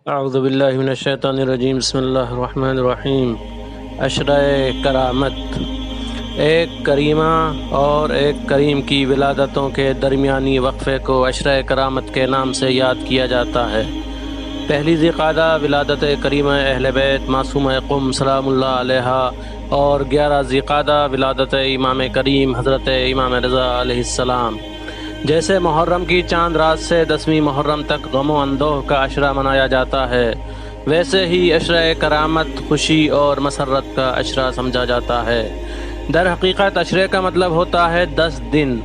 اعوذ باللہ من الشیطان الرجیم، بسم اللہ الرحمن الرحیم۔ عشرہ کرامت، ایک کریمہ اور ایک کریم کی ولادتوں کے درمیانی وقفے کو عشرہ کرامت کے نام سے یاد کیا جاتا ہے۔ پہلی ذی قعدہ ولادت کریمہ اہل بیت معصومہ قم سلام اللہ علیہا، اور 11 ذی قعدہ ولادت امام کریم حضرت امام رضا علیہ السلام۔ جیسے محرم کی چاند رات سے 10ویں محرم تک غم و اندوہ کا عشرہ منایا جاتا ہے، ویسے ہی عشرہ کرامت خوشی اور مسرت کا عشرہ سمجھا جاتا ہے۔ در حقیقت عشرے کا مطلب ہوتا ہے 10 دن،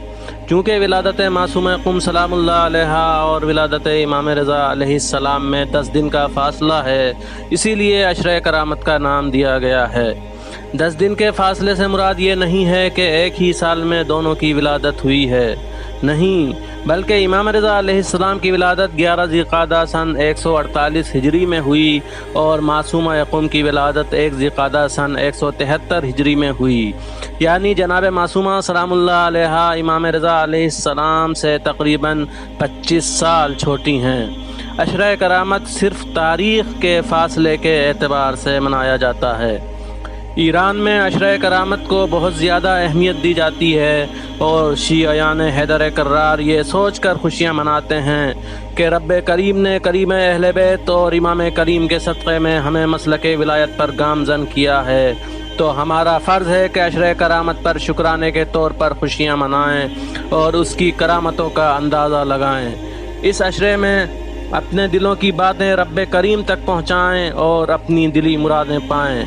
چونکہ ولادت معصومہ قم سلام اللہ علیہا اور ولادت امام رضا علیہ السلام میں 10 دن کا فاصلہ ہے، اسی لیے عشرہ کرامت کا نام دیا گیا ہے۔ 10 دن کے فاصلے سے مراد یہ نہیں ہے کہ ایک ہی سال میں دونوں کی ولادت ہوئی ہے، نہیں، بلکہ امام رضا علیہ السلام کی ولادت 11 ذی قعدہ سن 148 ہجری میں ہوئی اور معصومہ قم کی ولادت 1 ذی قعدہ سن 173 ہجری میں ہوئی، یعنی جناب معصومہ سلام اللہ علیہا امام رضا علیہ السلام سے تقریباً 25 سال چھوٹی ہیں۔ عشرہ کرامت صرف تاریخ کے فاصلے کے اعتبار سے منایا جاتا ہے۔ ایران میں عشرہ کرامت کو بہت زیادہ اہمیت دی جاتی ہے، اور شیعیان حیدر کرار یہ سوچ کر خوشیاں مناتے ہیں کہ رب کریم نے کریم اہل بیت اور امام کریم کے صدقے میں ہمیں مسلک ولایت پر گامزن کیا ہے، تو ہمارا فرض ہے کہ عشرہ کرامت پر شکرانے کے طور پر خوشیاں منائیں اور اس کی کرامتوں کا اندازہ لگائیں۔ اس عشرے میں اپنے دلوں کی باتیں رب کریم تک پہنچائیں اور اپنی دلی مرادیں پائیں۔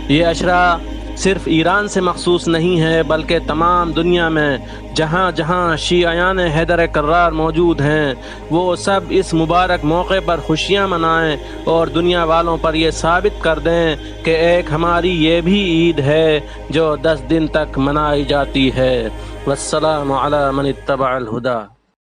یہ عشرہ صرف ایران سے مخصوص نہیں ہے، بلکہ تمام دنیا میں جہاں جہاں شیعیان حیدر کرار موجود ہیں، وہ سب اس مبارک موقع پر خوشیاں منائیں اور دنیا والوں پر یہ ثابت کر دیں کہ ایک ہماری یہ بھی عید ہے جو 10 دن تک منائی جاتی ہے۔ والسلام علی من اتبع الہدی۔